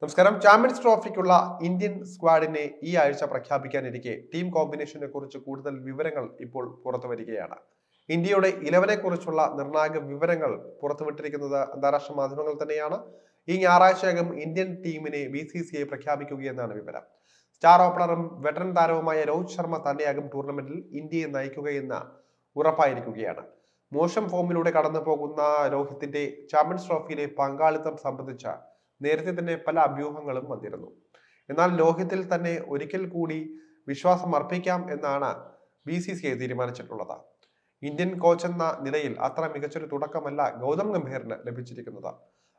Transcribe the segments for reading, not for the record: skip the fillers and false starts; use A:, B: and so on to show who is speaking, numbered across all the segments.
A: നമസ്കാരം. Champions ട്രോഫിക്കുള്ള Indian സ്ക്വാഡിനെ ഈ ആഴ്ച പ്രഖ്യാപിക്കാനിരിക്കെ ടീം കോമ്പിനേഷനെ കുറിച്ച് കൂടുതൽ വിവരങ്ങൾ ഇപ്പോൾ പുറത്തു വരികയാണ്. ഇന്ത്യയുടെ 11 കുറിച്ചുള്ള നിർണായക വിവരങ്ങൾ പുറത്തുവിട്ടിരിക്കുന്നത് അന്താരാഷ്ട്ര മാധ്യമങ്ങൾ തന്നെയാണ്. ഈ ഞായറാഴ്ചയകം ഇന്ത്യൻ ടീമിനെ BCCI പ്രഖ്യാപിക്കുകയെന്നാണ് വിവരം. സ്റ്റാർ ഓപ്പണറും വെറ്ററൻ താരവുമായ രോഹിത് ശർമ്മ തന്നെയാകും ടൂർണമെന്റിൽ ഇന്ത്യയെ നയിക്കുകയെന്ന് ഉറപ്പായിരിക്കുകയാണ്. മോശം ഫോമിലൂടെ കടന്നു പോകുന്ന രോഹിത്തിന്റെ ചാമ്പ്യൻസ് ട്രോഫിയിലെ പങ്കാളിത്തം സംബന്ധിച്ച നേരത്തെ തന്നെ പല അഭ്യൂഹങ്ങളും വന്നിരുന്നു. എന്നാൽ ലോഹിത്തിൽ തന്നെ ഒരിക്കൽ കൂടി വിശ്വാസം അർപ്പിക്കാം എന്നാണ് BCCI തീരുമാനിച്ചിട്ടുള്ളത്. ഇന്ത്യൻ കോച്ച് എന്ന നിലയിൽ അത്ര മികച്ചൊരു തുടക്കമല്ല ഗൗതം ഗംഭീറിന് ലഭിച്ചിരിക്കുന്നത്.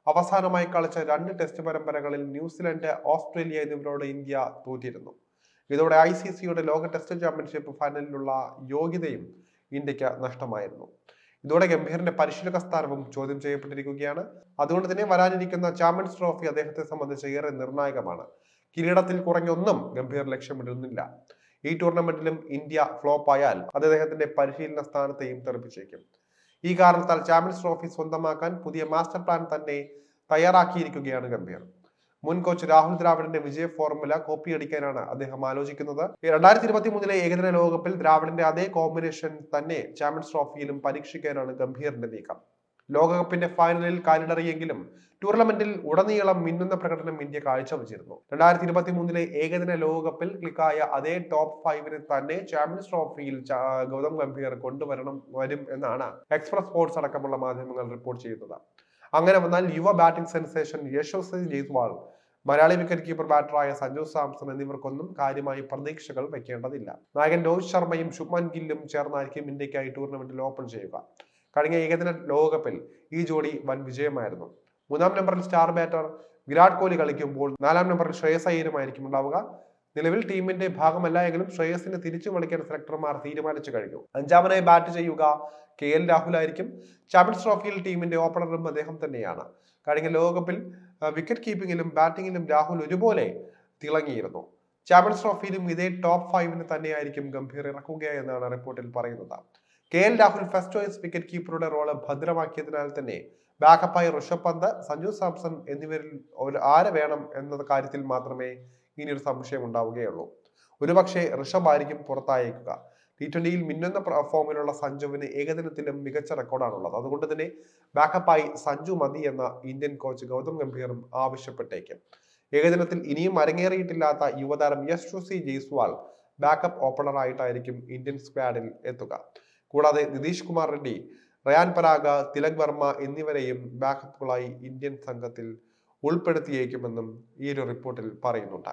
A: അവസാനമായി കളിച്ച 2 ടെസ്റ്റ് പരമ്പരകളിൽ ന്യൂസിലൻഡ്, ഓസ്ട്രേലിയ എന്നിവരോട് ഇന്ത്യ തോറ്റിരുന്നു. ഇതോടെ ICCയുടെ ലോക ടെസ്റ്റ് ചാമ്പ്യൻഷിപ്പ് ഫൈനലിലുള്ള യോഗ്യതയും ഇന്ത്യക്ക് നഷ്ടമായിരുന്നു. ഇതോടെ ഗംഭീറിന്റെ പരിശീലക സ്ഥാനവും ചോദ്യം ചെയ്യപ്പെട്ടിരിക്കുകയാണ്. അതുകൊണ്ട് തന്നെ വരാനിരിക്കുന്ന ചാമ്പ്യൻസ് ട്രോഫി അദ്ദേഹത്തെ സംബന്ധിച്ച് ഏറെ നിർണായകമാണ്. കിരീടത്തിൽ കുറഞ്ഞൊന്നും ഗംഭീർ ലക്ഷ്യമിടുന്നില്ല. ഈ ടൂർണമെന്റിലും ഇന്ത്യ ഫ്ലോപ്പ് ആയാൽ അത് അദ്ദേഹത്തിന്റെ പരിശീലന സ്ഥാനത്തെയും തെറിപ്പിച്ചേക്കും. ഈ കാരണത്താൽ ചാമ്പ്യൻസ് ട്രോഫി സ്വന്തമാക്കാൻ പുതിയ മാസ്റ്റർ പ്ലാൻ തന്നെ തയ്യാറാക്കിയിരിക്കുകയാണ് ഗംഭീർ. മുൻ കോച്ച് രാഹുൽ ദ്രാവിഡിന്റെ വിജയ ഫോർമുല കോപ്പിയടിക്കാനാണ് അദ്ദേഹം ആലോചിക്കുന്നത്. 2023 ഏകദിന ലോകകപ്പിൽ ദ്രാവിഡിന്റെ അതേ കോമ്പിനേഷൻ തന്നെ ചാമ്പ്യൻസ് ട്രോഫിയിലും പരീക്ഷിക്കാനാണ് ഗംഭീറിന്റെ നീക്കം. ലോകകപ്പിന്റെ ഫൈനലിൽ കാലിടറിയെങ്കിലും ടൂർണമെന്റിൽ ഉടനീളം മിന്നുന്ന പ്രകടനം ഇന്ത്യ കാഴ്ചവെച്ചിരുന്നു. 2023 ഏകദിന ലോകകപ്പിൽ ക്ലിക്കായ അതേ ടോപ്പ് 5 തന്നെ ചാമ്പ്യൻസ് ട്രോഫിയിൽ ഗൗതം ഗംഭീർ വരും എന്നാണ് എക്സ്പ്രസ് സ്പോർട്സ് അടക്കമുള്ള മാധ്യമങ്ങൾ റിപ്പോർട്ട് ചെയ്യുന്നത്. അങ്ങനെ വന്നാൽ യുവ batting sensation Yashasvi Jaiswal, Malayali wicket keeper ബാറ്ററായ സഞ്ജു സാംസൺ എന്നിവർക്കൊന്നും കാര്യമായി പ്രതീക്ഷകൾ വെക്കേണ്ടതില്ല. നായകൻ രോഹിത് ശർമ്മയും ശുഭ്മാൻ ഗില്ലും ചേർന്നായിരിക്കും ഇന്ത്യക്കായി ടൂർണമെന്റിൽ ഓപ്പൺ ചെയ്യുക. കഴിഞ്ഞ ഏകദിന ലോകകപ്പിൽ ഈ ജോഡി വൻ വിജയമായിരുന്നു. 3-ാം നമ്പറിൽ സ്റ്റാർ ബാറ്റർ വിരാട് കോഹ്ലി കളിക്കുമ്പോൾ 4-ാം നമ്പറിൽ ശ്രേയസ് അയ്യരുമായിരിക്കും ഉണ്ടാവുക. നിലവിൽ ടീമിന്റെ ഭാഗമല്ല എങ്കിലും ശ്രേയസിനെ തിരിച്ചു കളിക്കാൻ സെലക്ടർമാർ തീരുമാനിച്ചു കഴിഞ്ഞു. 5-ാമനായി ബാറ്റ് ചെയ്യുക KL രാഹുൽ ആയിരിക്കും. ചാമ്പ്യൻസ് ട്രോഫിയിൽ ടീമിന്റെ ഓപ്പണറും അദ്ദേഹം തന്നെയാണ്. കഴിഞ്ഞ ലോകകപ്പിൽ വിക്കറ്റ് കീപ്പിംഗിലും ബാറ്റിംഗിലും രാഹുൽ ഒരുപോലെ തിളങ്ങിയിരുന്നു. ചാമ്പ്യൻസ് ട്രോഫിയിലും ഇതേ ടോപ്പ് 5 തന്നെയായിരിക്കും ഗംഭീർ ഇറക്കുക എന്നാണ് റിപ്പോർട്ടിൽ പറയുന്നത്. KL Rahul first choice wicket കീപ്പറുടെ റോള് ഭദ്രമാക്കിയതിനാൽ തന്നെ ബാക്കപ്പായി ഋഷഭ് പന്ത്, സഞ്ജു സാംസൺ എന്നിവരിൽ ആരെ വേണം എന്ന കാര്യത്തിൽ മാത്രമേ ഇനി ഒരു സംശയം ഉണ്ടാവുകയുള്ളൂ. ഒരുപക്ഷെ ഋഷഭ് ആയിരിക്കും പുറത്തായേക്കുക. T20യിൽ മിന്നുന്ന ഫോമിലുള്ള സഞ്ജുവിന് ഏകദിനത്തിലും മികച്ച റെക്കോർഡാണുള്ളത്. അതുകൊണ്ട് തന്നെ ബാക്കപ്പായി സഞ്ജു മതി എന്ന ഇന്ത്യൻ കോച്ച് ഗൗതം ഗംഭീറും ആവശ്യപ്പെട്ടേക്കും. ഏകദിനത്തിൽ ഇനിയും അരങ്ങേറിയിട്ടില്ലാത്ത യുവതാരം യശസ്വി ജയ്സ്വാൾ ബാക്കപ്പ് ഓപ്പണറായിട്ടായിരിക്കും ഇന്ത്യൻ സ്ക്വാഡിൽ എത്തുക. കൂടാതെ നിതീഷ് കുമാർ റെഡ്ഡി, റയാൻ പരാഗ്, തിലക് വർമ്മ എന്നിവരെയും ബാക്കപ്പുകളായി ഇന്ത്യൻ സംഘത്തിൽ ഉൾപ്പെടുത്തിയേക്കുമെന്നും ഈ ഒരു റിപ്പോർട്ടിൽ പറയുന്നുണ്ട്.